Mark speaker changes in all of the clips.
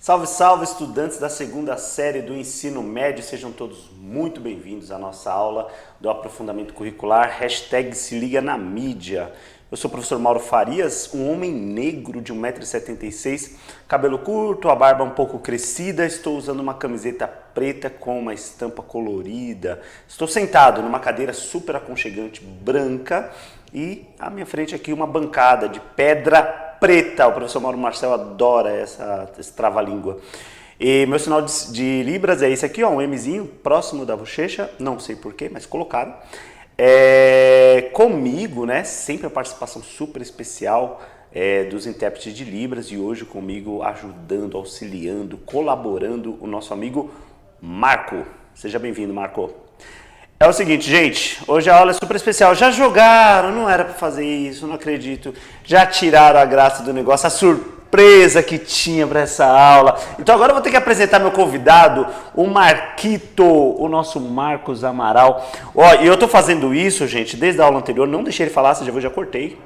Speaker 1: Salve, salve, estudantes da segunda série do ensino médio, sejam todos muito bem-vindos à nossa aula do aprofundamento curricular, hashtag se liga na mídia. Eu sou o professor Mauro Farias, um homem negro de 1,76 m, cabelo curto, a barba um pouco crescida, estou usando uma camiseta preta com uma estampa colorida. Estou sentado numa cadeira super aconchegante branca e à minha frente aqui uma bancada de pedra preta. O professor Mauro Marcel adora esse trava-língua. E meu sinal de Libras é esse aqui, ó, um Mzinho próximo da bochecha, não sei porquê, mas colocaram. Comigo, né, sempre a participação super especial dos intérpretes de Libras e hoje comigo ajudando, auxiliando, colaborando o nosso amigo Marco. Seja bem-vindo, Marco. É o seguinte, gente, hoje a aula é super especial. Já jogaram, não era para fazer isso, não acredito. Já tiraram a graça do negócio, a surpresa que tinha para essa aula. Então agora eu vou ter que apresentar meu convidado, o Marquito, o nosso Marcos Amaral. Ó, e eu tô fazendo isso, gente, desde a aula anterior, não deixei ele falar, já cortei.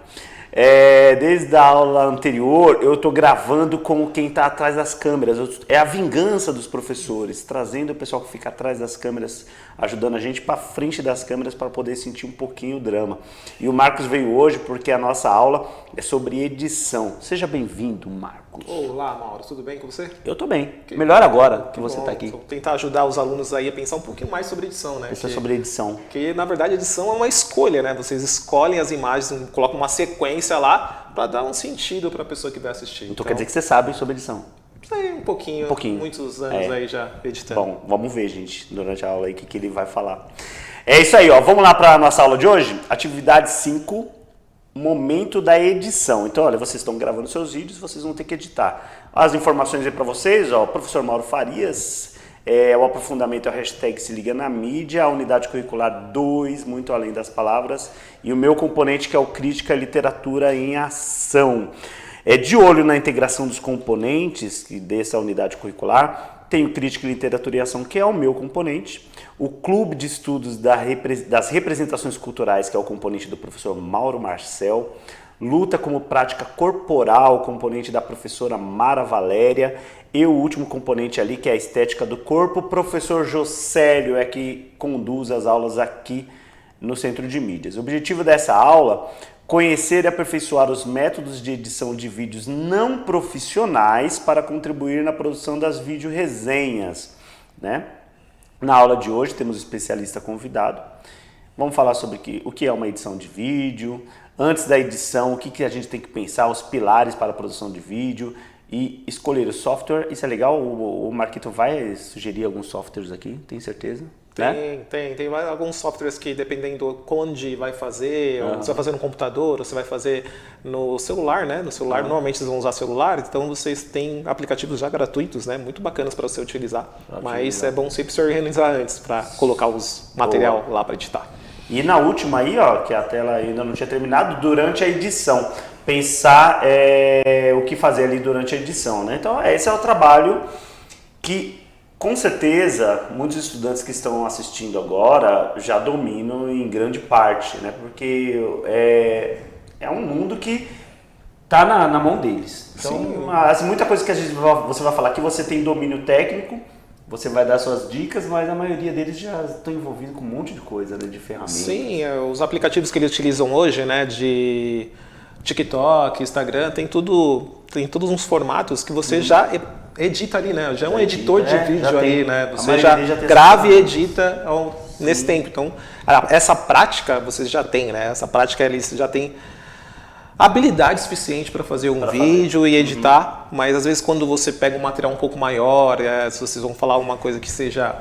Speaker 1: Desde a aula anterior, eu estou gravando como quem está atrás das câmeras. É a vingança dos professores, trazendo o pessoal que fica atrás das câmeras, ajudando a gente para frente das câmeras para poder sentir um pouquinho o drama. E o Marcos veio hoje porque a nossa aula é sobre edição. Seja bem-vindo, Marcos.
Speaker 2: Olá, Mauro, tudo bem com você?
Speaker 1: Eu estou bem. Melhor agora que você está aqui.
Speaker 2: Vou tentar ajudar os alunos aí a pensar um pouquinho mais sobre edição, né?
Speaker 1: Pensar sobre edição.
Speaker 2: Porque, na verdade, edição é uma escolha, né? Vocês escolhem as imagens, colocam uma sequência lá para dar um sentido para a pessoa que vai assistir.
Speaker 1: Então quer dizer que você sabe sobre edição?
Speaker 2: Sei, um pouquinho. Muitos anos aí já editando.
Speaker 1: Bom, vamos ver, gente, durante a aula aí o que ele vai falar. É isso aí, ó. Vamos lá para a nossa aula de hoje? Atividade 5, momento da edição. Então, olha, vocês estão gravando seus vídeos, vocês vão ter que editar. As informações aí para vocês, ó, professor Mauro Farias, o aprofundamento é o hashtag se liga na mídia, a unidade curricular 2, muito além das palavras, e o meu componente que é o Crítica Literatura em Ação. De olho na integração dos componentes dessa unidade curricular, tem o Crítica Literatura em Ação, que é o meu componente, o Clube de Estudos das Representações Culturais, que é o componente do professor Mauro Marcel, Luta como Prática Corporal, componente da professora Mara Valéria, e o último componente ali, que é a Estética do Corpo, o professor Jocélio é que conduz as aulas aqui no Centro de Mídias. O objetivo dessa aula: conhecer e aperfeiçoar os métodos de edição de vídeos não profissionais para contribuir na produção das videoresenhas, né? Na aula de hoje temos um especialista convidado. Vamos falar sobre o que é uma edição de vídeo, antes da edição, o que a gente tem que pensar, os pilares para a produção de vídeo e escolher o software. Isso é legal, o Marquito vai sugerir alguns softwares aqui, tem certeza?
Speaker 2: Tem alguns softwares que, dependendo onde vai fazer, você vai fazer no computador, ou você vai fazer no celular, né? No celular, normalmente vocês vão usar celular, então vocês têm aplicativos já gratuitos, né? Muito bacanas para você utilizar, mas é bom sempre se organizar antes para colocar os material lá para editar.
Speaker 1: E na última aí, ó, que a tela ainda não tinha terminado, durante a edição, pensar o que fazer ali durante a edição, né? Então esse é o trabalho que, com certeza, muitos estudantes que estão assistindo agora já dominam em grande parte, né? Porque é um mundo que está na mão deles. Então, muita coisa que você vai falar que você tem domínio técnico, você vai dar suas dicas, mas a maioria deles já estão envolvidos com um monte de coisa, né, de ferramentas.
Speaker 2: Sim, os aplicativos que eles utilizam hoje, né, de TikTok, Instagram, tem todos uns formatos que você já edita ali, né? Já é um editor de vídeo aí, né? Você já grava e edita nesse tempo. Então, essa prática vocês já têm, né? Essa prática eles já tem habilidade suficiente para fazer um vídeo e editar, mas às vezes quando você pega um material um pouco maior, se vocês vão falar uma coisa que seja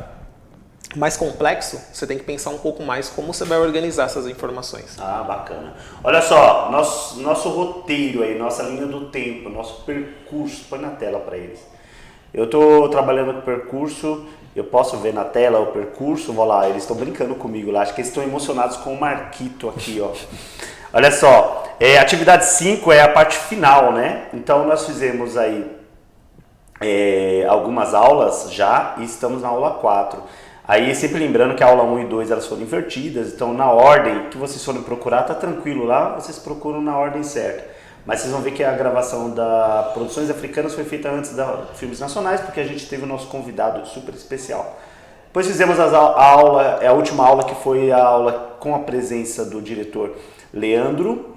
Speaker 2: mais complexo, você tem que pensar um pouco mais como você vai organizar essas informações.
Speaker 1: Ah, bacana. Olha só, nosso roteiro aí, nossa linha do tempo, nosso percurso, põe na tela para eles. Eu estou trabalhando com o percurso, eu posso ver na tela o percurso, vou lá, eles estão brincando comigo lá, acho que eles estão emocionados com o Marquito aqui, ó. Olha só, atividade 5 é a parte final, né? Então nós fizemos aí algumas aulas já e estamos na aula 4. Aí sempre lembrando que a aula 1 e 2 elas foram invertidas, então na ordem que vocês forem procurar, tá tranquilo lá, vocês procuram na ordem certa. Mas vocês vão ver que a gravação da Produções Africanas foi feita antes da Filmes Nacionais, porque a gente teve o nosso convidado super especial. Depois fizemos a última aula, que foi a aula com a presença do diretor Leandro,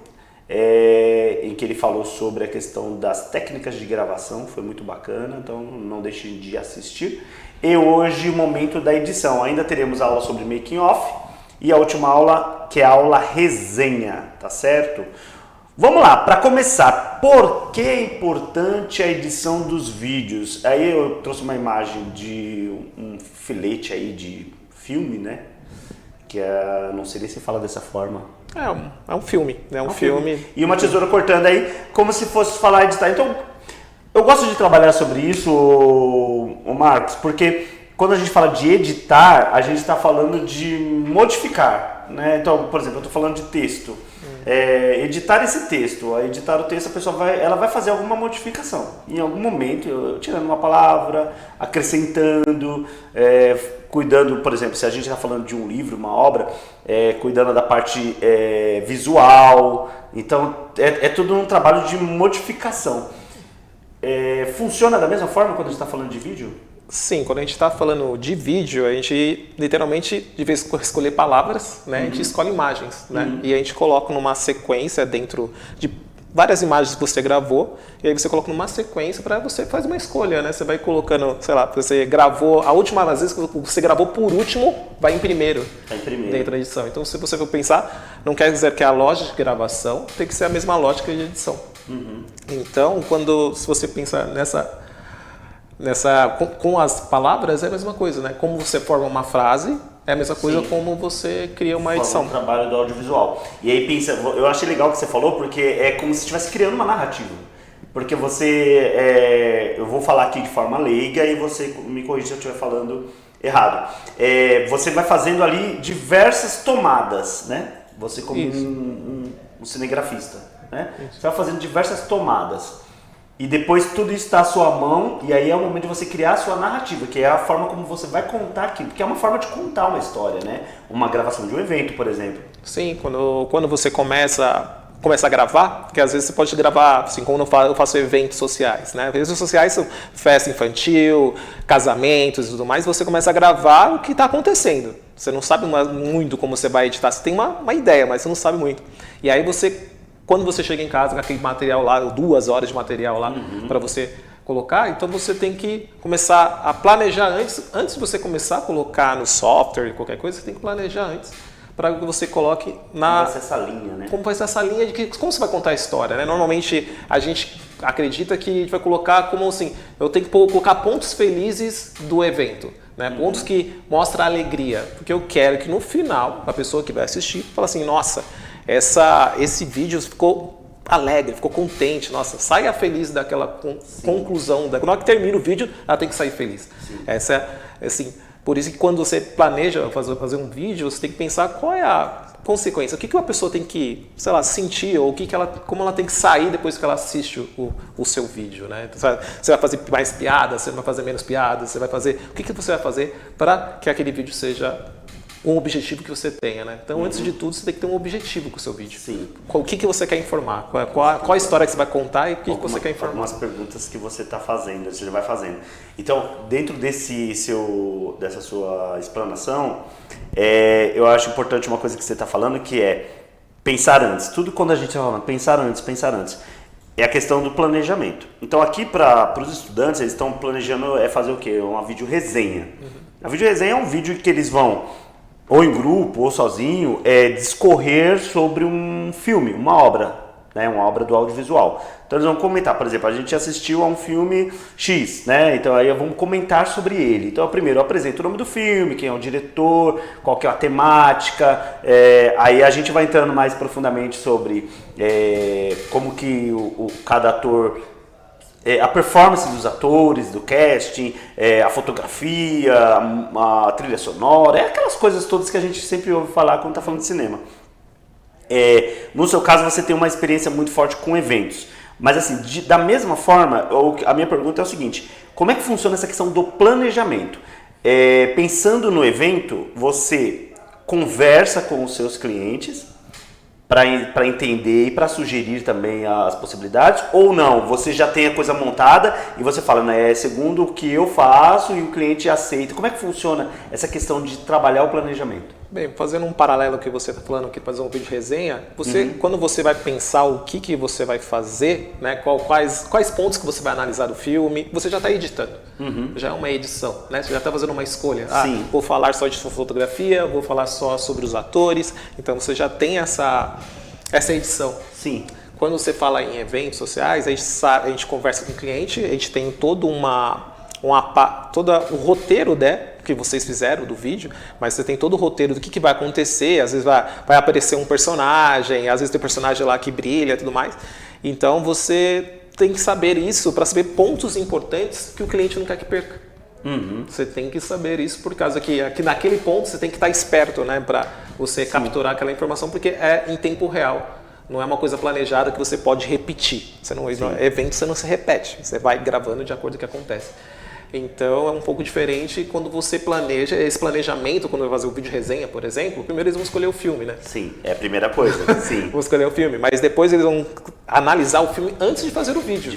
Speaker 1: em que ele falou sobre a questão das técnicas de gravação, foi muito bacana, então não deixem de assistir. E hoje o momento da edição, ainda teremos aula sobre making off e a última aula, que é a aula resenha, tá certo? Vamos lá, para começar, por que é importante a edição dos vídeos? Aí eu trouxe uma imagem de um filete aí de filme, né? Que não sei nem se fala dessa forma.
Speaker 2: É um filme, né? É um filme.
Speaker 1: E uma tesoura cortando aí, como se fosse falar editar. Então, eu gosto de trabalhar sobre isso, o Marcos, porque quando a gente fala de editar, a gente está falando de modificar, né? Então, por exemplo, eu estou falando de texto. Editar esse texto, editar o texto, a pessoa vai fazer alguma modificação. Em algum momento, tirando uma palavra, acrescentando, cuidando, por exemplo, se a gente está falando de um livro, uma obra, cuidando da parte visual. Então, é tudo um trabalho de modificação. Funciona da mesma forma quando a gente está falando de vídeo?
Speaker 2: Sim, quando a gente está falando de vídeo, a gente literalmente, de vez em escolher palavras, né, a gente escolhe imagens, né, e a gente coloca numa sequência dentro de várias imagens que você gravou, e aí você coloca numa sequência para você fazer uma escolha, né, você vai colocando, sei lá, você gravou, a última vez que você gravou por último, vai em primeiro, dentro da edição. Então, se você for pensar, não quer dizer que a lógica de gravação tem que ser a mesma lógica de edição. Então, se você pensar com as palavras é a mesma coisa, né? Como você forma uma frase, é a mesma coisa. Sim. Como você cria uma edição.
Speaker 1: O trabalho do audiovisual. E aí pensa, eu achei legal o que você falou, porque é como se estivesse criando uma narrativa. Porque eu vou falar aqui de forma leiga e você me corrige se eu estiver falando errado. Você vai fazendo ali diversas tomadas, né? Você como um cinegrafista, né? Você vai fazendo diversas tomadas. E depois tudo isso está à sua mão, e aí é o momento de você criar a sua narrativa, que é a forma como você vai contar aquilo, porque é uma forma de contar uma história, né? Uma gravação de um evento, por exemplo.
Speaker 2: Sim, quando você começa a gravar, porque às vezes você pode gravar, assim como eu faço eventos sociais, né? Eventos sociais são festa infantil, casamentos e tudo mais, você começa a gravar o que está acontecendo. Você não sabe muito como você vai editar, você tem uma ideia, mas você não sabe muito. E aí quando você chega em casa com aquele material lá, 2 horas de material lá para você colocar, então você tem que começar a planejar antes de você começar a colocar no software, qualquer coisa, você tem que planejar antes para que você coloque
Speaker 1: Como vai ser essa linha, né?
Speaker 2: Como vai ser essa linha como você vai contar a história, né? Normalmente a gente acredita que a gente vai colocar como assim, eu tenho que colocar pontos felizes do evento. Né? Pontos que mostram a alegria, porque eu quero que no final a pessoa que vai assistir fale assim, nossa, esse vídeo ficou alegre, ficou contente, nossa, saia feliz daquela conclusão, na hora que termina o vídeo, ela tem que sair feliz. Essa assim, por isso que quando você planeja fazer um vídeo, você tem que pensar qual é a consequência, o que uma pessoa tem que, sei lá, sentir, ou como ela tem que sair depois que ela assiste o seu vídeo, né? Você vai fazer mais piadas, você vai fazer menos piadas, o que você vai fazer para que aquele vídeo seja um objetivo que você tenha, né? Então, antes de tudo, você tem que ter um objetivo com o seu vídeo.
Speaker 1: Sim.
Speaker 2: O que você quer informar? Qual a história que você vai contar e o que você quer informar?
Speaker 1: Algumas perguntas que você está fazendo, você já vai fazendo. Então, dentro dessa sua explanação, eu acho importante uma coisa que você está falando, que é pensar antes. Tudo quando a gente está falando, pensar antes. É a questão do planejamento. Então, aqui para os estudantes, eles estão planejando fazer o quê? Uma vídeo resenha. A vídeo resenha é um vídeo que eles vão ou em grupo, ou sozinho, discorrer sobre um filme, uma obra, né? Uma obra do audiovisual. Então eles vão comentar, por exemplo, a gente assistiu a um filme X, né? Então aí vamos comentar sobre ele. Então primeiro eu apresento o nome do filme, quem é o diretor, qual que é a temática, aí a gente vai entrando mais profundamente sobre como que cada ator... a performance dos atores, do casting, a fotografia, a trilha sonora, aquelas coisas todas que a gente sempre ouve falar quando está falando de cinema. No seu caso, você tem uma experiência muito forte com eventos. Mas assim, da mesma forma, a minha pergunta é o seguinte, como é que funciona essa questão do planejamento? Pensando no evento, você conversa com os seus clientes para entender e para sugerir também as possibilidades? Ou não? Você já tem a coisa montada e você fala, né, é segundo o que eu faço e o cliente aceita. Como é que funciona essa questão de trabalhar o planejamento?
Speaker 2: Bem, fazendo um paralelo que você está falando aqui, fazer um vídeo resenha, quando você vai pensar o que você vai fazer, né, quais pontos que você vai analisar do filme, você já está editando. Já é uma edição, né? Você já está fazendo uma escolha. Vou falar só de fotografia, vou falar só sobre os atores. Então você já tem essa edição.
Speaker 1: Sim.
Speaker 2: Quando você fala em eventos sociais, a gente conversa com o cliente, a gente tem todo o roteiro, né, que vocês fizeram do vídeo, mas você tem todo o roteiro do que vai acontecer, às vezes vai aparecer um personagem, às vezes tem um personagem lá que brilha e tudo mais. Então você tem que saber isso para saber pontos importantes que o cliente não quer que perca. Você tem que saber isso por causa que naquele ponto você tem que estar esperto, né, para você capturar aquela informação, porque é em tempo real. Não é uma coisa planejada que você pode repetir. Evento você não se repete, você vai gravando de acordo com o que acontece. Então é um pouco diferente quando você planeja, esse planejamento, quando vai fazer o vídeo resenha, por exemplo, primeiro eles vão escolher o filme, né?
Speaker 1: Sim, é a primeira coisa, sim.
Speaker 2: Vão escolher o filme, mas depois eles vão analisar o filme antes de fazer o vídeo.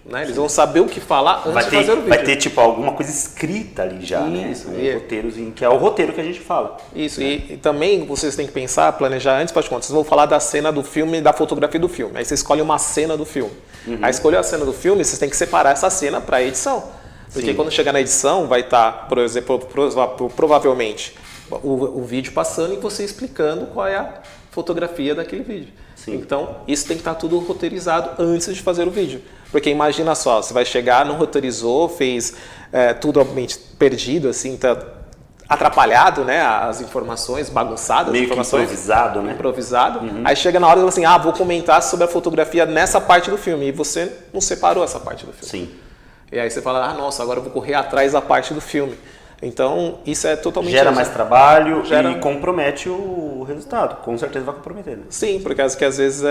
Speaker 1: Né?
Speaker 2: Eles vão saber o que falar antes de fazer o vídeo.
Speaker 1: Vai ter tipo alguma coisa escrita ali já,
Speaker 2: isso,
Speaker 1: né? Roteiros, que é o roteiro que a gente fala.
Speaker 2: Isso, e também vocês têm que pensar, planejar antes, faz de conta, vocês vão falar da cena do filme, da fotografia do filme. Aí você escolhe uma cena do filme. Aí escolheu a cena do filme, vocês têm que separar essa cena para a edição. Porque quando chegar na edição vai estar, por exemplo, provavelmente o vídeo passando e você explicando qual é a fotografia daquele vídeo. Então isso tem que estar tudo roteirizado antes de fazer o vídeo. Porque imagina só, você vai chegar, não roteirizou, fez tudo perdido, assim, tá atrapalhado, né, as informações, bagunçadas.
Speaker 1: Meio
Speaker 2: informações,
Speaker 1: que improvisado, né?
Speaker 2: Improvisado. Aí chega na hora e fala assim, vou comentar sobre a fotografia nessa parte do filme. E você não separou essa parte do filme.
Speaker 1: Sim.
Speaker 2: E aí você fala, nossa, agora eu vou correr atrás da parte do filme. Então, isso é totalmente...
Speaker 1: Gera mais trabalho e compromete o resultado. Com certeza vai comprometer. Né?
Speaker 2: Sim, porque às vezes,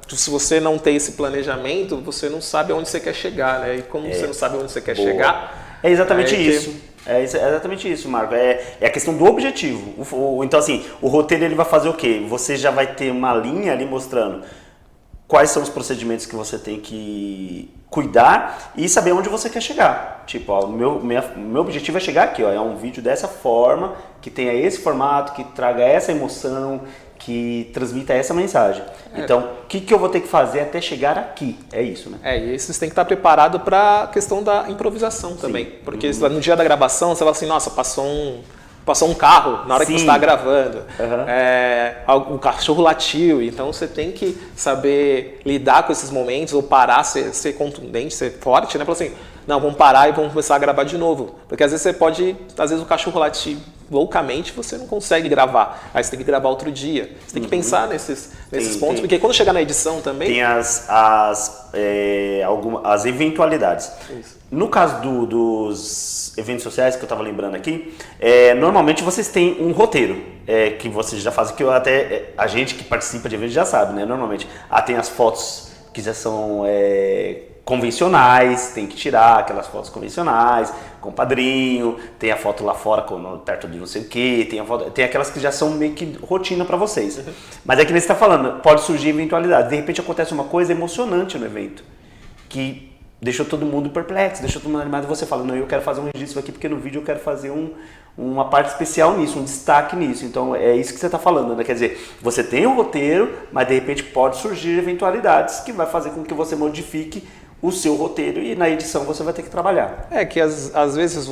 Speaker 2: se você não tem esse planejamento, você não sabe aonde você quer chegar, né? E como você não sabe onde você quer chegar...
Speaker 1: É exatamente isso. É exatamente isso, Marco. É a questão do objetivo. Então, assim, o roteiro ele vai fazer o quê? Você já vai ter uma linha ali mostrando quais são os procedimentos que você tem que cuidar e saber onde você quer chegar. Tipo, o meu objetivo é chegar aqui, é um vídeo dessa forma, que tenha esse formato, que traga essa emoção, que transmita essa mensagem. Então, o que eu vou ter que fazer até chegar aqui? É isso, né?
Speaker 2: E você tem que estar preparado para a questão da improvisação também. Porque no dia da gravação, você fala assim, nossa, passou um carro na hora que você está gravando, um cachorro latiu, então você tem que saber lidar com esses momentos ou parar, ser contundente, ser forte, né? Falar assim, não, vamos parar e vamos começar a gravar de novo. Porque às vezes o cachorro latir loucamente, você não consegue gravar, aí você tem que gravar outro dia. Você tem que pensar nesses pontos, porque quando chegar na edição também...
Speaker 1: Tem as eventualidades. Isso. No caso dos eventos sociais, que eu estava lembrando aqui, normalmente vocês têm um roteiro, que vocês já fazem, que a gente que participa de eventos já sabe, né? Normalmente, tem as fotos que já são convencionais, tem que tirar aquelas fotos convencionais, com o padrinho, tem a foto lá fora perto de não sei o que, tem aquelas que já são meio que rotina para vocês. Mas é que nem você está falando, pode surgir eventualidades. De repente acontece uma coisa emocionante no evento, que deixou todo mundo perplexo, deixou todo mundo animado, e você fala, não, eu quero fazer um registro aqui, porque no vídeo eu quero fazer uma parte especial nisso, um destaque nisso. Então é isso que você está falando, né? Quer dizer, você tem um roteiro, mas de repente pode surgir eventualidades que vai fazer com que você modifique o seu roteiro e na edição você vai ter que trabalhar.
Speaker 2: Que às vezes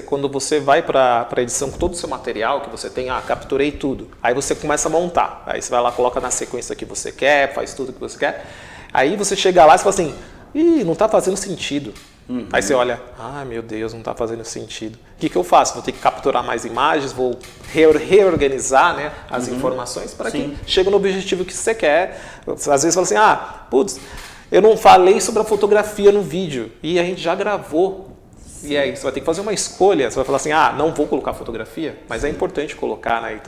Speaker 2: quando você vai para a edição com todo o seu material que você tem, capturei tudo, aí você começa a montar, aí você vai lá, coloca na sequência que você quer, faz tudo que você quer, aí você chega lá e fala assim, não está fazendo sentido. Aí você olha, meu Deus, não está fazendo sentido. O que eu faço? Vou ter que capturar mais imagens, vou reorganizar, né, as informações para que chegue no objetivo que você quer. Às vezes fala assim, eu não falei sobre a fotografia no vídeo e a gente já gravou. E aí você vai ter que fazer uma escolha. Você vai falar assim, não vou colocar fotografia, mas é importante colocar, né?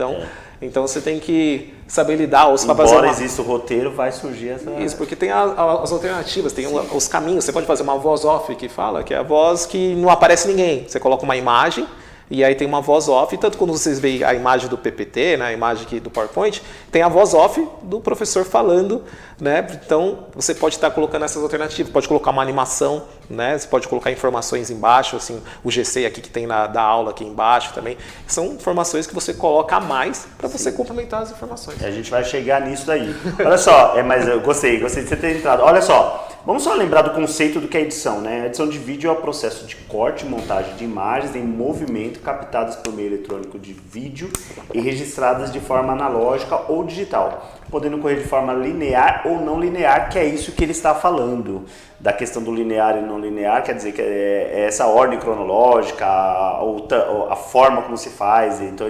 Speaker 2: Então você tem que saber lidar. Ou você
Speaker 1: Embora exista o roteiro, vai surgir essa...
Speaker 2: Isso, porque tem as alternativas, tem os caminhos. Você pode fazer uma voz off que fala, que é a voz que não aparece ninguém. Você coloca uma imagem e aí tem uma voz off, tanto quando vocês veem a imagem do PPT, né, a imagem aqui do PowerPoint, tem a voz off do professor falando, né? Então você pode estar colocando essas alternativas, pode colocar uma animação, né? Você pode colocar informações embaixo, assim, o GC aqui que tem da aula aqui embaixo também, são informações que você coloca a mais para você complementar as informações.
Speaker 1: A gente vai chegar nisso daí. Olha só, mas eu gostei de você ter entrado. Olha só, vamos só lembrar do conceito do que é edição, né? A edição de vídeo é o processo de corte e montagem de imagens em movimento captadas por meio eletrônico de vídeo e registradas de forma analógica ou digital, podendo ocorrer de forma linear ou não linear, que é isso que ele está falando. Da questão do linear e não linear, quer dizer que é essa ordem cronológica, a forma como se faz, então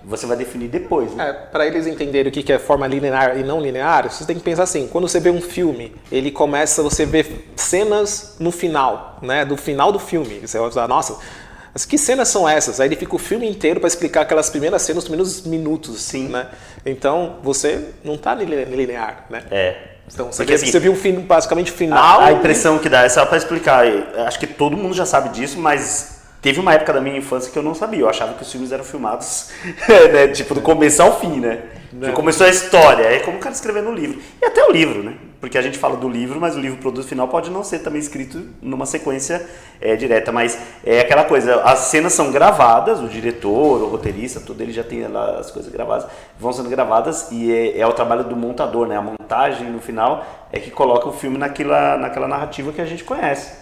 Speaker 1: você vai definir depois, né?
Speaker 2: Para eles entenderem o que é forma linear e não linear, você tem que pensar assim, quando você vê um filme, ele começa, você vê cenas no final, né? Do final do filme, você vai falar, nossa, mas que cenas são essas? Aí ele fica o filme inteiro para explicar aquelas primeiras cenas, os primeiros minutos,
Speaker 1: sim,
Speaker 2: né? Então, você não está linear, né? Então,
Speaker 1: porque, assim,
Speaker 2: você viu basicamente o final...
Speaker 1: A impressão que dá é só para explicar, acho que todo mundo já sabe disso, mas teve uma época da minha infância que eu não sabia, eu achava que os filmes eram filmados né, tipo do começo ao fim, né? Começou a história, é como o cara escrever no livro. E até o livro, né? Porque a gente fala do livro, mas o livro produto final pode não ser também escrito numa sequência direta, mas é aquela coisa, as cenas são gravadas, o diretor, o roteirista, tudo, ele já tem lá as coisas gravadas, vão sendo gravadas e é o trabalho do montador, né? A montagem no final é que coloca o filme naquela narrativa que a gente conhece.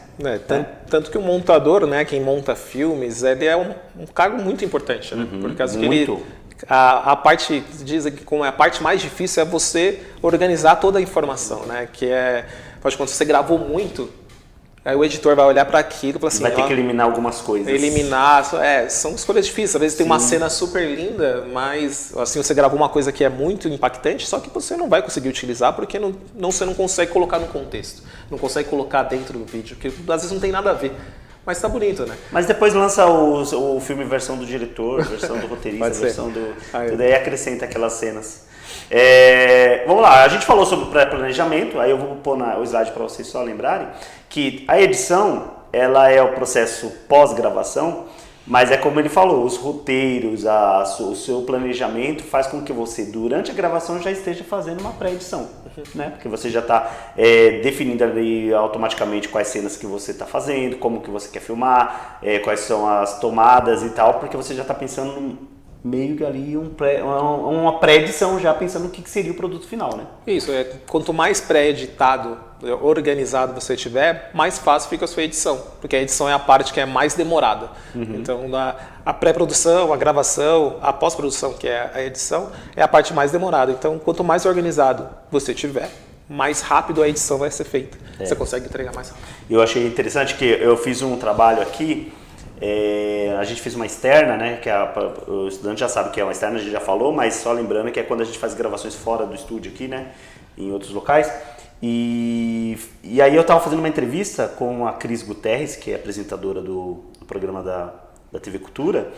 Speaker 2: Tanto que o montador, né, quem monta filmes, ele é um cargo muito importante, né? Por causa que ele... A parte, dizem que como a parte mais difícil é você organizar toda a informação, né? Que é, quando você gravou muito, aí o editor vai olhar para aquilo e fala assim...
Speaker 1: Vai ter que eliminar algumas coisas.
Speaker 2: Eliminar, são escolhas difíceis. Às vezes tem uma cena super linda, mas assim, você gravou uma coisa que é muito impactante, só que você não vai conseguir utilizar porque você não consegue colocar no contexto. Não consegue colocar dentro do vídeo, porque às vezes não tem nada a ver. Mas tá bonito, né?
Speaker 1: Mas depois lança o filme versão do diretor, versão do roteirista, versão do... Tudo aí acrescenta aquelas cenas. Vamos lá, a gente falou sobre pré-planejamento, aí eu vou pôr o slide para vocês só lembrarem, que a edição, ela é o processo pós-gravação, mas é como ele falou, os roteiros, o seu planejamento faz com que você, durante a gravação, já esteja fazendo uma pré-edição, né? Porque você já está definindo ali automaticamente quais cenas que você está fazendo, como que você quer filmar, quais são as tomadas e tal, porque você já está pensando meio que ali uma pré-edição já pensando no que seria o produto final, né?
Speaker 2: Isso, quanto mais pré-editado, organizado você tiver, mais fácil fica a sua edição, porque a edição é a parte que é mais demorada. Então, a pré-produção, a gravação, a pós-produção, que é a edição, é a parte mais demorada. Então, quanto mais organizado você tiver, mais rápido a edição vai ser feita. Você consegue entregar mais rápido.
Speaker 1: Eu achei interessante que eu fiz um trabalho aqui, a gente fez uma externa, né, que o estudante já sabe que é uma externa, a gente já falou, mas só lembrando que é quando a gente faz gravações fora do estúdio aqui, né, em outros locais. E aí eu estava fazendo uma entrevista com a Cris Guterres, que é apresentadora do programa da TV Cultura,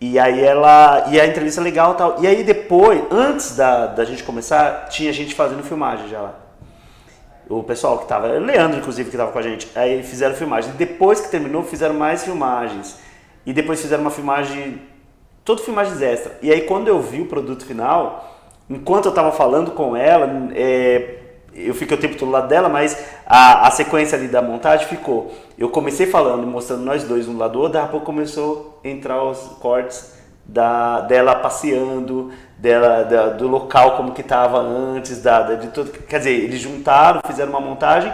Speaker 1: e aí a entrevista é legal e tal. E aí depois, antes da gente começar, tinha gente fazendo filmagem já lá. O pessoal que estava, o Leandro inclusive que estava com a gente, aí fizeram filmagem. Depois que terminou, fizeram mais filmagens. E depois fizeram uma filmagem, todas filmagens extra. E aí quando eu vi o produto final, enquanto eu estava falando com ela, eu fiquei o tempo todo do lado dela, mas a sequência ali da montagem ficou. Eu comecei falando, mostrando nós dois um lado do outro, daí a pouco começou a entrar os cortes dela passeando, do local como que estava antes, de tudo. Quer dizer, eles juntaram, fizeram uma montagem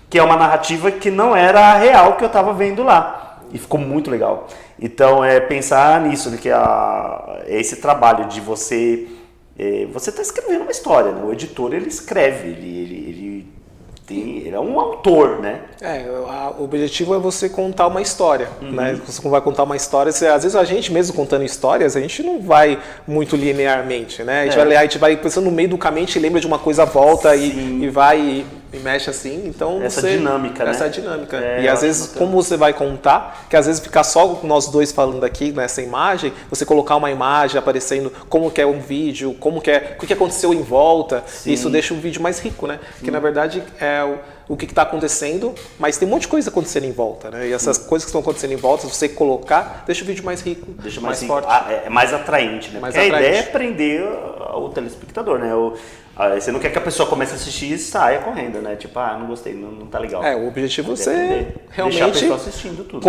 Speaker 1: que é uma narrativa que não era a real que eu estava vendo lá. E ficou muito legal. Então, pensar nisso, né, que é esse trabalho de você... você está escrevendo uma história, né? O editor, ele escreve, ele é um autor, né?
Speaker 2: O objetivo é você contar uma história, né? Você vai contar uma história, às vezes a gente mesmo contando histórias, a gente não vai muito linearmente, né? A gente vai pensando no meio do caminho, a gente lembra de uma coisa, volta e vai e mexe assim, então
Speaker 1: essa dinâmica, né?
Speaker 2: E às vezes, como você vai contar, que às vezes ficar só nós dois falando aqui nessa imagem, você colocar uma imagem aparecendo como que é um vídeo, o que aconteceu em volta, isso deixa o vídeo mais rico, né? Porque na verdade o que está acontecendo, mas tem um monte de coisa acontecendo em volta, né? E essas coisas que estão acontecendo em volta, se você colocar, deixa o vídeo mais rico,
Speaker 1: deixa
Speaker 2: mais forte.
Speaker 1: É mais atraente, né?
Speaker 2: Mais
Speaker 1: Porque
Speaker 2: atraente.
Speaker 1: a ideia é prender o telespectador, né? Você não quer que a pessoa comece a assistir e saia correndo, né? Tipo, não gostei, não tá legal.
Speaker 2: O objetivo é você
Speaker 1: realmente deixar a pessoa assistindo tudo.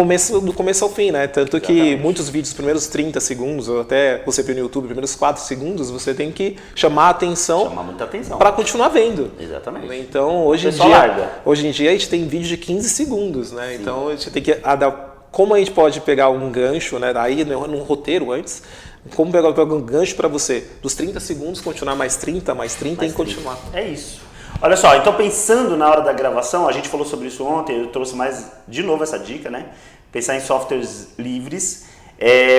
Speaker 2: Do começo ao fim, né? Tanto que muitos vídeos, os primeiros 30 segundos, ou até você vê no YouTube, os primeiros 4 segundos, você tem que chamar a atenção.
Speaker 1: Chamar muita atenção.
Speaker 2: Para continuar vendo.
Speaker 1: Exatamente.
Speaker 2: Então, hoje em dia a gente tem vídeo de 15 segundos, né? Sim. Então, a gente tem que como a gente pode pegar um gancho, né? Aí, num roteiro antes, como pegar um gancho para você, dos 30 segundos, continuar mais 30 e continuar.
Speaker 1: É isso. Olha só, então pensando na hora da gravação, a gente falou sobre isso ontem, eu trouxe mais de novo essa dica, né? Pensar em softwares livres,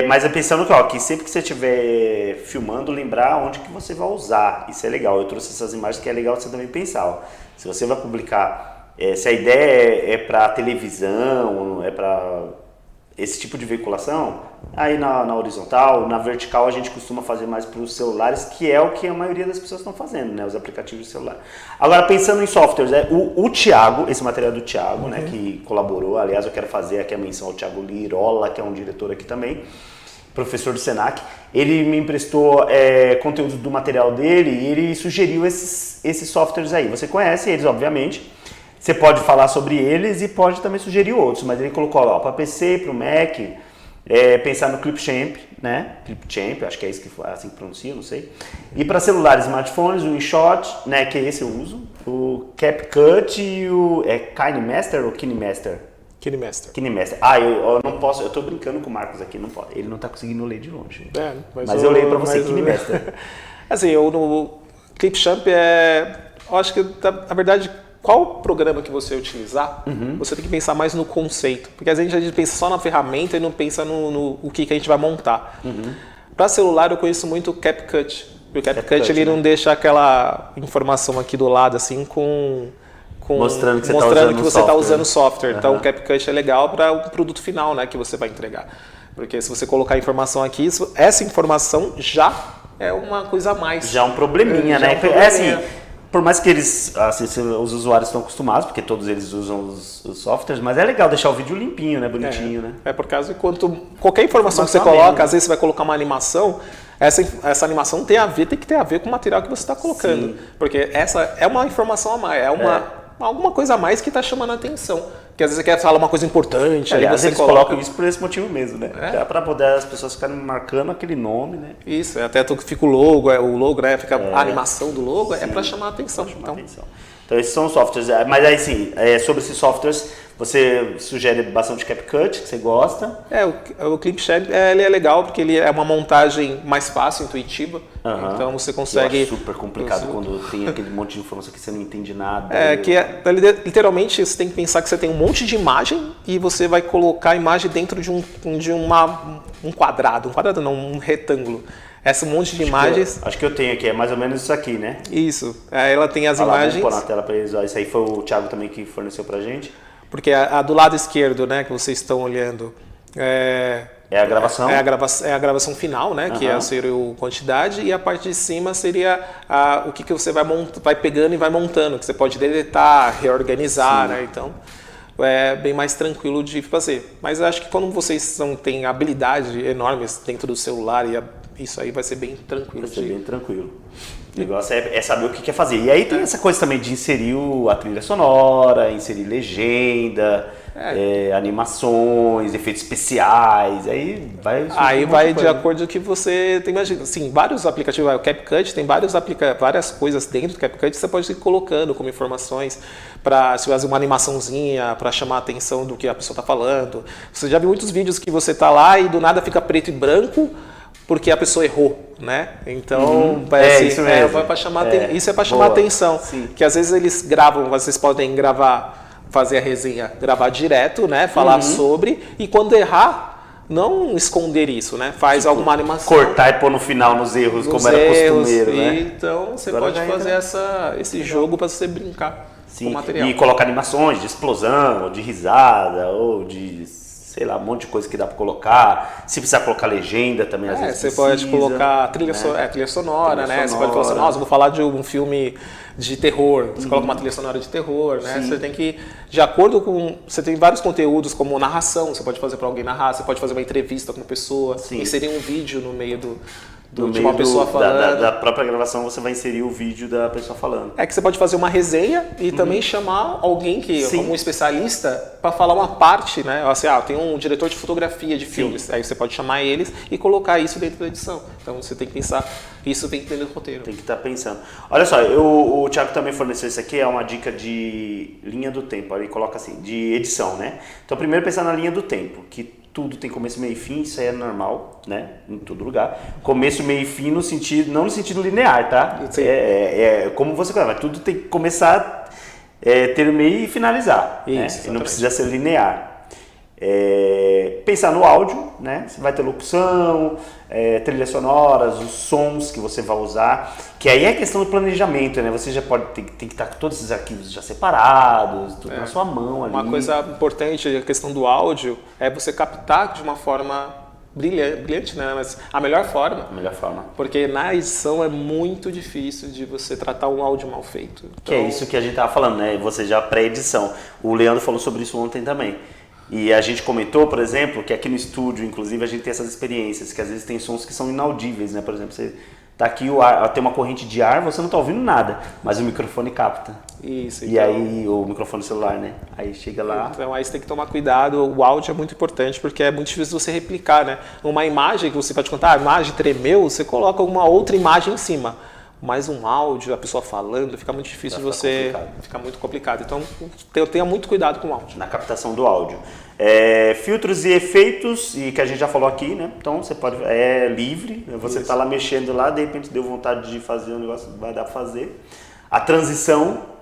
Speaker 1: mas é pensando que sempre que você estiver filmando, lembrar onde que você vai usar. Isso é legal, eu trouxe essas imagens que é legal você também pensar. Se você vai publicar, se a ideia é para televisão, é para esse tipo de veiculação, aí na horizontal, na vertical a gente costuma fazer mais para os celulares, que é o que a maioria das pessoas estão fazendo, né? Os aplicativos de celular. Agora, pensando em softwares, o Thiago, esse material do Thiago, né, que colaborou, aliás, eu quero fazer aqui a menção ao Thiago Lirola, que é um diretor aqui também, professor do Senac, ele me emprestou conteúdo do material dele e ele sugeriu esses softwares aí. Você conhece eles, obviamente. Você pode falar sobre eles e pode também sugerir outros, mas ele colocou para PC, para o Mac, pensar no Clipchamp, né? Clipchamp, acho que é assim que pronuncia, não sei. E para celulares, smartphones, o InShot, né? Que esse eu uso, o CapCut e o KineMaster ou KineMaster? KineMaster. Eu não posso, eu tô brincando com o Marcos aqui, não pode, ele não tá conseguindo ler de longe. Mas eu leio para você, KineMaster.
Speaker 2: Assim, no Clipchamp eu acho que, na verdade, qual programa que você utilizar, você tem que pensar mais no conceito. Porque às vezes a gente pensa só na ferramenta e não pensa no que a gente vai montar. Para celular eu conheço muito o CapCut. O CapCut ele não deixa aquela informação aqui do lado assim
Speaker 1: mostrando que
Speaker 2: você está usando o software. Então o CapCut é legal para o produto final, né, que você vai entregar. Porque se você colocar a informação aqui, essa informação já é uma coisa a mais.
Speaker 1: Já é um probleminha, né? Assim, por mais que eles, assim, os usuários estão acostumados, porque todos eles usam os softwares, mas é legal deixar o vídeo limpinho, né? Bonitinho, né?
Speaker 2: Por causa de qualquer informação que você coloca, às vezes você vai colocar uma animação, essa animação tem que ter a ver com o material que você está colocando. Sim. Porque essa é uma informação a mais, alguma coisa a mais que está chamando a atenção. Porque às vezes você quer falar uma coisa importante.
Speaker 1: Aliás, eles colocam isso por esse motivo mesmo, né? Para poder as pessoas ficarem marcando aquele nome, né?
Speaker 2: Isso, até fica o logo, né? Fica a animação do logo, é para chamar a atenção.
Speaker 1: Então esses são os softwares. Mas aí sim, sobre esses softwares, você sugere bastante CapCut, que você gosta?
Speaker 2: O Clipchamp ele é legal porque ele é uma montagem mais fácil, intuitiva. Então você consegue...
Speaker 1: É super complicado quando tem aquele monte de informação que você não entende nada.
Speaker 2: Literalmente você tem que pensar que você tem um monte de imagem e você vai colocar a imagem dentro de um quadrado. Um quadrado não, um retângulo. Esse monte de imagens...
Speaker 1: Acho que eu tenho aqui, é mais ou menos isso aqui, né?
Speaker 2: Isso. Ela tem as imagens...
Speaker 1: Vamos pôr na tela para eles. Isso aí foi o Thiago também que forneceu pra gente.
Speaker 2: Porque a do lado esquerdo, né, que vocês estão olhando...
Speaker 1: É a gravação?
Speaker 2: É a gravação final, né, que seria a quantidade. E a parte de cima seria o que você vai pegando e vai montando. Que você pode deletar, reorganizar, né? Então... é bem mais tranquilo de fazer. Mas eu acho que quando vocês têm habilidades enormes dentro do celular, isso aí vai ser bem tranquilo.
Speaker 1: Vai ser bem tranquilo. O negócio é saber o que quer fazer. E aí tem essa coisa também de inserir a trilha sonora, inserir legenda, animações, efeitos especiais. Aí vai
Speaker 2: de acordo com o que você tem. Imagina, assim, vários aplicativos, o CapCut tem várias coisas dentro do CapCut que você pode ir colocando como informações para se fazer uma animaçãozinha, para chamar a atenção do que a pessoa está falando. Você já viu muitos vídeos que você está lá e do nada fica preto e branco porque a pessoa errou, né? Então,
Speaker 1: isso
Speaker 2: é para chamar atenção. Sim. Que às vezes eles gravam, vocês podem fazer a resenha, gravar direto, né? Falar sobre, e quando errar, não esconder isso, né? Faz alguma animação.
Speaker 1: Cortar e pôr no final nos erros, como era costumeiro, né?
Speaker 2: Então, você pode fazer esse jogo para você brincar com o material.
Speaker 1: E colocar animações de explosão, ou de risada, ou de sei lá, um monte de coisa que dá para colocar. Se precisar colocar legenda também, às vezes
Speaker 2: você
Speaker 1: precisa,
Speaker 2: pode colocar trilha,
Speaker 1: né?
Speaker 2: trilha sonora,
Speaker 1: Trilha
Speaker 2: né? Você pode falar assim,
Speaker 1: sonora.
Speaker 2: nossa, vou falar de um filme de terror. Você coloca uma trilha sonora de terror, né? Você tem que, de acordo com... Você tem vários conteúdos, como narração, você pode fazer para alguém narrar, você pode fazer uma entrevista com uma pessoa, inserir um vídeo no meio de uma pessoa falando.
Speaker 1: Da própria gravação você vai inserir o vídeo da pessoa falando.
Speaker 2: É que você pode fazer uma resenha e também chamar alguém como um especialista para falar uma parte, né? Assim, tem um diretor de fotografia de filmes, aí você pode chamar eles e colocar isso dentro da edição. Então você tem que pensar, isso tem que ter no roteiro.
Speaker 1: Tem que estar pensando. Olha só, o Thiago também forneceu isso aqui, é uma dica de linha do tempo, ele coloca assim, de edição, né? Então primeiro pensar na linha do tempo, que tudo tem começo, meio e fim, isso aí é normal, né? Em todo lugar. Começo, meio e fim no sentido, não no sentido linear, tá? É como você conhece, mas tudo tem que começar, ter meio e finalizar,
Speaker 2: isso,
Speaker 1: né? E não precisa ser linear. Pensar no áudio, né? Você vai ter locução, trilhas sonoras, os sons que você vai usar, que aí é questão do planejamento, né? Você já tem que estar com todos esses arquivos já separados, tudo na sua mão ali.
Speaker 2: Uma coisa importante, a questão do áudio, é você captar de uma forma brilhante, né? Mas a melhor forma.
Speaker 1: A melhor forma.
Speaker 2: Porque na edição é muito difícil de você tratar um áudio mal feito. Então...
Speaker 1: Que é isso que a gente tava falando, né? Você já pré-edição. O Leandro falou sobre isso ontem também. E a gente comentou, por exemplo, que aqui no estúdio, inclusive, a gente tem essas experiências, que às vezes tem sons que são inaudíveis, né? Por exemplo, você tá aqui, tem uma corrente de ar, você não tá ouvindo nada, mas o microfone capta.
Speaker 2: Isso.
Speaker 1: E aí, o microfone celular, né? Aí chega lá...
Speaker 2: Então aí você tem que tomar cuidado, o áudio é muito importante, porque é muito difícil você replicar, né? Uma imagem que você pode contar, a imagem tremeu, você coloca uma outra imagem em cima. Mas um áudio, a pessoa falando, fica muito difícil de você... Fica muito complicado. Então, tenha muito cuidado com o áudio.
Speaker 1: Na captação do áudio. Filtros e efeitos, e que a gente já falou aqui, né? Então, você pode... É livre, você está lá mexendo lá, de repente deu vontade de fazer um negócio, vai dar para fazer. A transição...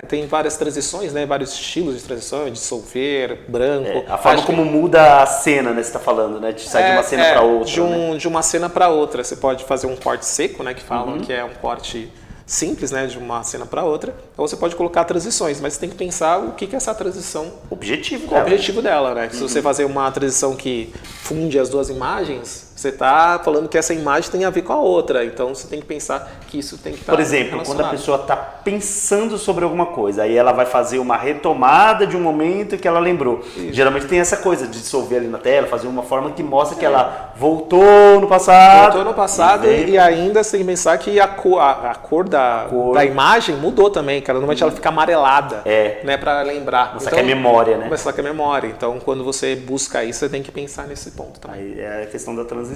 Speaker 2: tem várias transições, né? Vários estilos de transição, dissolver, branco.
Speaker 1: A forma como muda a cena, né? Você está falando, né? De sair de uma cena para outra.
Speaker 2: De uma cena para outra. Você pode fazer um corte seco, né? Que falam que é um corte simples, né? De uma cena para outra. Ou você pode colocar transições, mas você tem que pensar o que é essa transição.
Speaker 1: O objetivo
Speaker 2: dela. O objetivo dela, né? Se você fazer uma transição que funde as duas imagens, você está falando que essa imagem tem a ver com a outra. Então você tem que pensar que isso tem que estar
Speaker 1: Por exemplo, quando a pessoa está pensando sobre alguma coisa, aí ela vai fazer uma retomada de um momento que ela lembrou. Isso. Geralmente tem essa coisa de dissolver ali na tela, fazer uma forma que mostra que ela voltou no passado.
Speaker 2: Voltou no passado e ainda você tem que pensar que a cor da imagem mudou também, que normalmente ela fica amarelada, né, para lembrar.
Speaker 1: Mostrar que é memória, né?
Speaker 2: Mostrar que é memória. Então, quando você busca isso, você tem que pensar nesse ponto também.
Speaker 1: Aí é a questão da transição.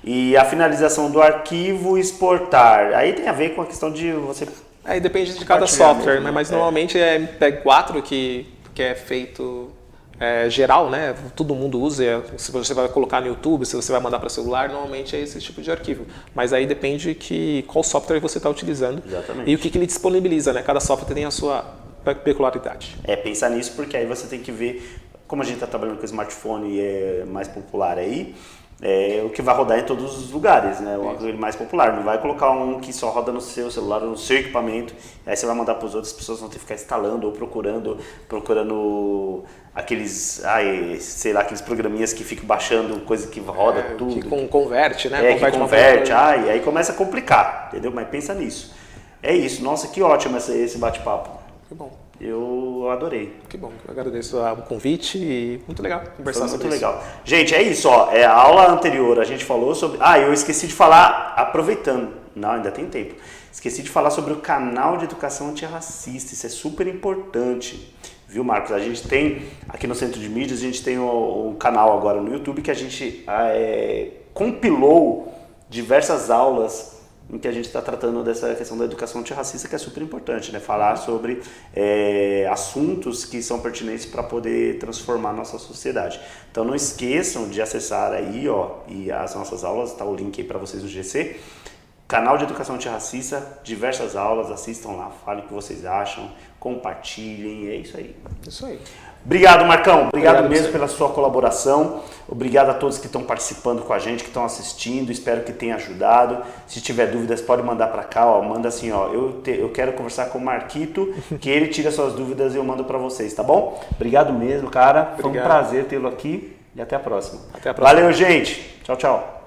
Speaker 1: E a finalização do arquivo exportar. Aí tem a ver com a questão de você...
Speaker 2: Aí depende de cada software, né? Mas normalmente é MPEG-4 que é feito geral, né? Todo mundo usa. Se você vai colocar no YouTube, se você vai mandar para celular, normalmente é esse tipo de arquivo. Mas aí depende qual software você está utilizando.
Speaker 1: Exatamente.
Speaker 2: E o que ele disponibiliza, né? Cada software tem a sua peculiaridade.
Speaker 1: Pensar nisso porque aí você tem que ver, como a gente está trabalhando com smartphone e é mais popular aí, o que vai rodar em todos os lugares, né? O mais popular. Não vai colocar um que só roda no seu celular ou no seu equipamento, aí você vai mandar para os outros, as pessoas vão ter que ficar instalando ou procurando aqueles, sei lá, aqueles programinhas que ficam baixando coisa que roda tudo.
Speaker 2: Que converte, né?
Speaker 1: Que converte, aí começa a complicar, entendeu? Mas pensa nisso. É isso, nossa, que ótimo esse bate-papo.
Speaker 2: Que bom.
Speaker 1: Eu adorei.
Speaker 2: Que bom, eu agradeço o convite e muito legal conversar sobre isso.
Speaker 1: Muito legal. Gente, é isso, ó. A aula anterior a gente falou sobre... eu esqueci de falar, aproveitando. Não, ainda tem tempo. Esqueci de falar sobre o canal de educação antirracista. Isso é super importante. Viu, Marcos? A gente tem, aqui no Centro de Mídias, a gente tem um canal agora no YouTube que a gente compilou diversas aulas em que a gente está tratando dessa questão da educação antirracista, que é super importante, né? Falar sobre assuntos que são pertinentes para poder transformar a nossa sociedade. Então não esqueçam de acessar aí, ó, e as nossas aulas, tá o link aí para vocês no GC, Canal de Educação Antirracista, diversas aulas, assistam lá, falem o que vocês acham, compartilhem, é isso aí.
Speaker 2: Isso aí.
Speaker 1: Obrigado, Marcão. Obrigado mesmo
Speaker 2: você.
Speaker 1: pela sua colaboração. Obrigado a todos que estão participando com a gente, que estão assistindo. Espero que tenha ajudado. Se tiver dúvidas, pode mandar para cá. Ó. Manda assim, ó. Eu quero conversar com o Marquito, que ele tira suas dúvidas e eu mando para vocês, tá bom? Obrigado mesmo, cara. Foi um prazer tê-lo aqui e até a próxima.
Speaker 2: Até a próxima.
Speaker 1: Valeu, gente. Tchau, tchau.